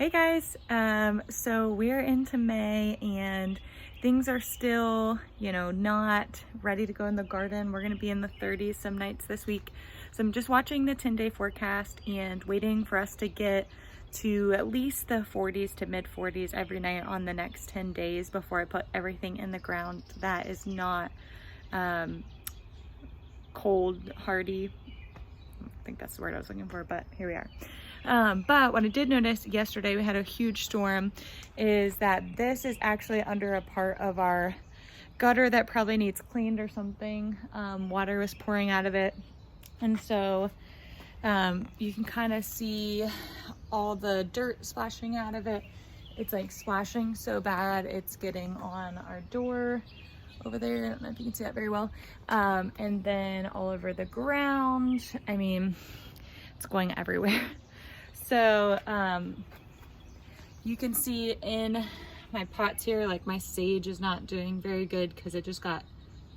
Hey guys, so we're into May and things are still, not ready to go in the garden. We're gonna be in the 30s some nights this week. So I'm just watching the 10-day forecast and waiting for us to get to at least the 40s to mid 40s every night on the next 10 days before I put everything in the ground that is not cold hardy. I think that's the word I was looking for, but here we are. But what I did notice yesterday, we had a huge storm, is that this is actually under a part of our gutter that probably needs cleaned or something. Water was pouring out of it. And so you can kind of see all the dirt splashing out of it. It's like splashing so bad, it's getting on our door over there. I don't know if you can see that very well. And then all over the ground. I mean, it's going everywhere. So you can see in my pots here, like my sage is not doing very good because it just got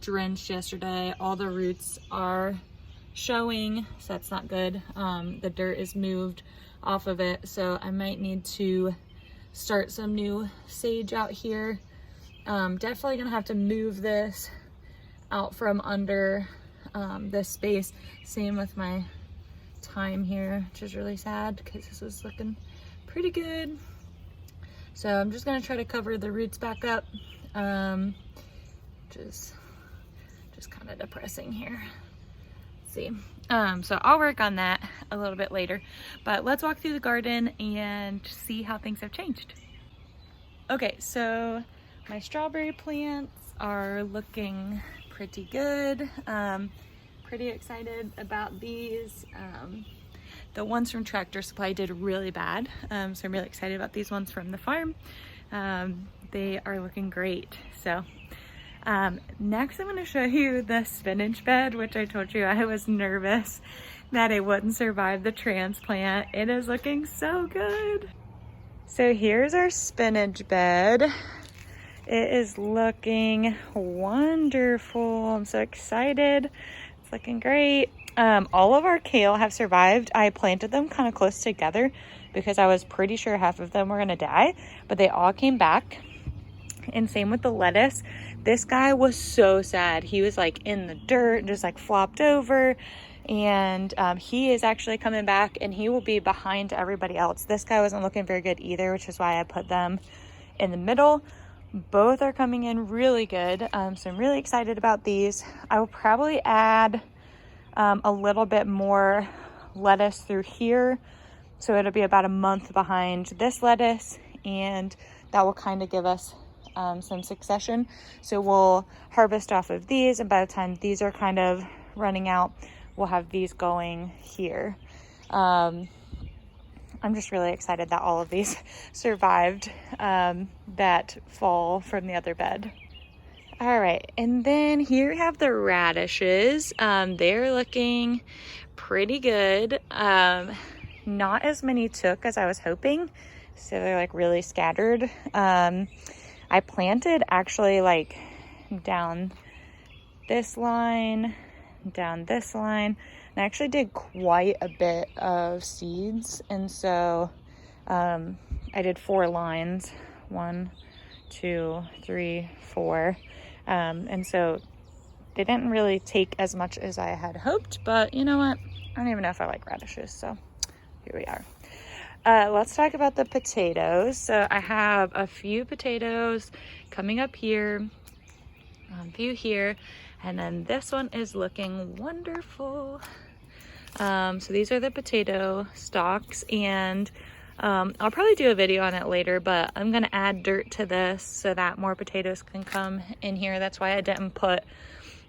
drenched yesterday. All the roots are showing, so that's not good. The dirt is moved off of it, so I might need to start some new sage out here. Definitely gonna have to move this out from under this space. Same with my thyme here, which is really sad because this was looking pretty good. So I'm just gonna try to cover the roots back up, which is just kind of depressing here. Let's see. So I'll work on that a little bit later, but let's walk through the garden and see how things have changed. Okay, so my strawberry plants are looking pretty good. Pretty excited about these. The ones from Tractor Supply did really bad, so I'm really excited about these ones from the farm. They are looking great. So next I'm going to show you the spinach bed, which I told you I was nervous that it wouldn't survive the transplant. It is looking so good. So here's our spinach bed. It is looking wonderful. I'm so excited. It's looking great. All of our kale have survived. I planted them kind of close together because I was pretty sure half of them were gonna die, but they all came back. And same with the lettuce. This guy was so sad. He was like in the dirt, just like flopped over. And he is actually coming back and he will be behind everybody else. This guy wasn't looking very good either, which is why I put them in the middle. Both are coming in really good. So I'm really excited about these. I will probably add a little bit more lettuce through here. So it'll be about a month behind this lettuce, and that will kind of give us some succession. So we'll harvest off of these, and by the time these are kind of running out, we'll have these going here. I'm just really excited that all of these survived that fall from the other bed. All right, and then here we have the radishes. They're looking pretty good. Not as many took as I was hoping, so they're like really scattered. I planted actually like down this line, down this line, and I actually did quite a bit of seeds, and so I did 4 lines, 1, 2, 3, 4, and so they didn't really take as much as I had hoped, but you know what, I don't even know if I like radishes, so here we are. Let's talk about the potatoes. So I have a few potatoes coming up here, a few here, and then this one is looking wonderful. So these are the potato stalks, and I'll probably do a video on it later, but I'm gonna add dirt to this so that more potatoes can come in here. That's why I didn't put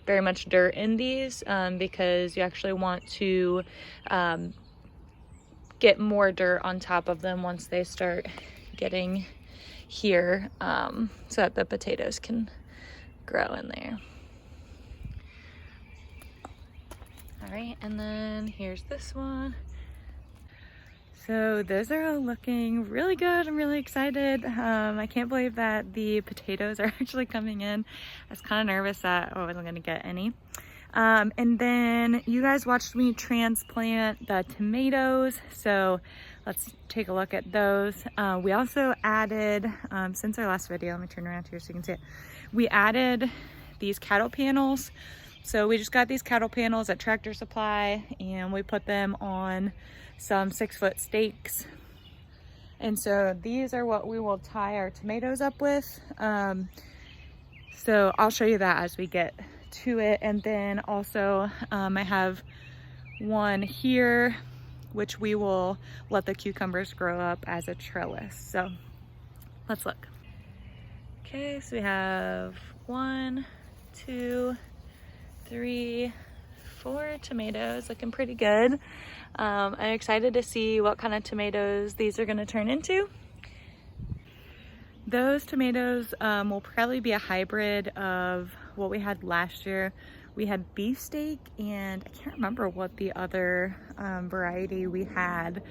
very much dirt in these, because you actually want to get more dirt on top of them once they start getting here, so that the potatoes can grow in there. All right, and then here's this one. So those are all looking really good. I'm really excited. I can't believe that the potatoes are actually coming in. I was kind of nervous that I wasn't gonna get any. And then you guys watched me transplant the tomatoes. So let's take a look at those. We also added, since our last video, let me turn around here so you can see it. We added these cattle panels. So we just got these cattle panels at Tractor Supply and we put them on some 6-foot stakes. And so these are what we will tie our tomatoes up with. So I'll show you that as we get to it. And then also I have one here, which we will let the cucumbers grow up as a trellis. So let's look. Okay, so we have 1, 2, 3, 4 tomatoes, looking pretty good. I'm excited to see what kind of tomatoes these are gonna turn into. Those tomatoes will probably be a hybrid of what we had last year. We had beefsteak, and I can't remember what the other variety we had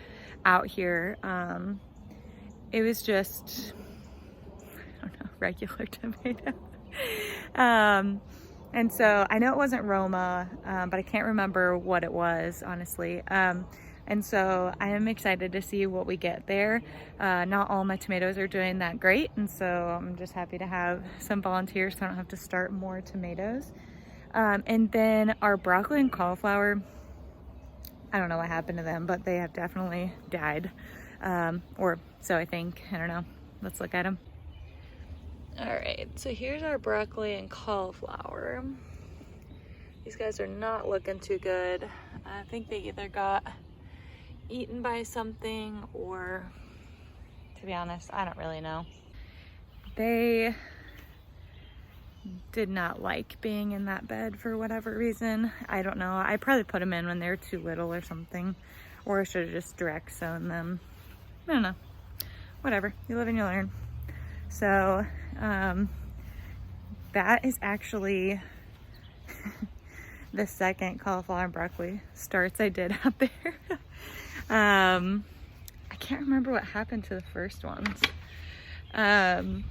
out here. It was just, I don't know, regular tomato. And so I know it wasn't Roma, but I can't remember what it was, honestly. And so I am excited to see what we get there. Not all my tomatoes are doing that great, and so I'm just happy to have some volunteers so I don't have to start more tomatoes. And then our broccoli and cauliflower, I don't know what happened to them, but they have definitely died. Or so I think, I don't know. Let's look at them. All right, so here's our broccoli and cauliflower. These guys are not looking too good. I think they either got eaten by something or, to be honest, I don't really know. They did not like being in that bed for whatever reason. I don't know. I probably put them in when they were too little or something, or I should have just direct sown them. I don't know. Whatever. You live and you learn. So that is actually the second cauliflower and broccoli starts I did out there. I can't remember what happened to the first ones. I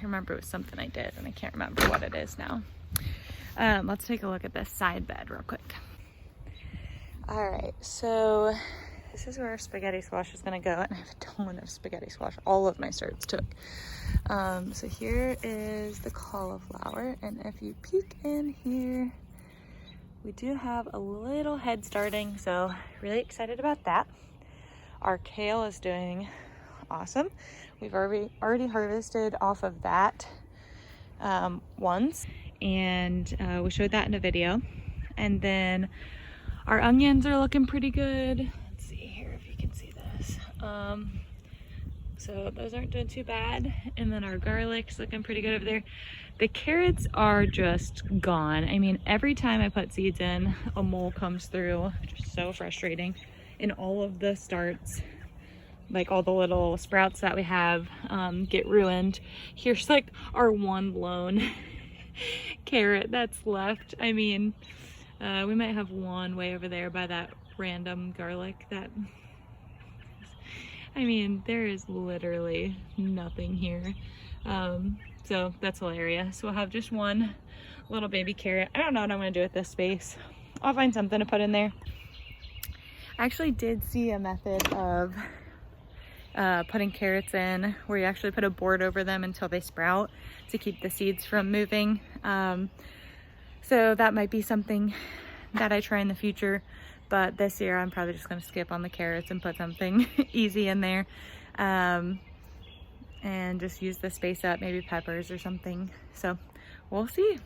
remember it was something I did and I can't remember what it is now. Let's take a look at this side bed real quick. All right, so this is where our spaghetti squash is gonna go, and I have a ton of spaghetti squash. All of my starts took. So here is the cauliflower, and if you peek in here, we do have a little head starting, so really excited about that. Our kale is doing awesome. We've already harvested off of that once, and we showed that in a video. And then our onions are looking pretty good. Let's see here if you can see this. So those aren't doing too bad. And then our garlic's looking pretty good over there. The carrots are just gone. I mean, every time I put seeds in, a mole comes through. Just so frustrating. And all of the starts, like all the little sprouts that we have, get ruined. Here's like our one lone carrot that's left. I mean, we might have one way over there by that random garlic that, I mean, there is literally nothing here. So that's hilarious. We'll have just one little baby carrot. I don't know what I'm gonna do with this space. I'll find something to put in there. I actually did see a method of putting carrots in where you actually put a board over them until they sprout to keep the seeds from moving. So that might be something that I try in the future, but this year I'm probably just gonna skip on the carrots and put something easy in there, and just use the space up, maybe peppers or something. So we'll see.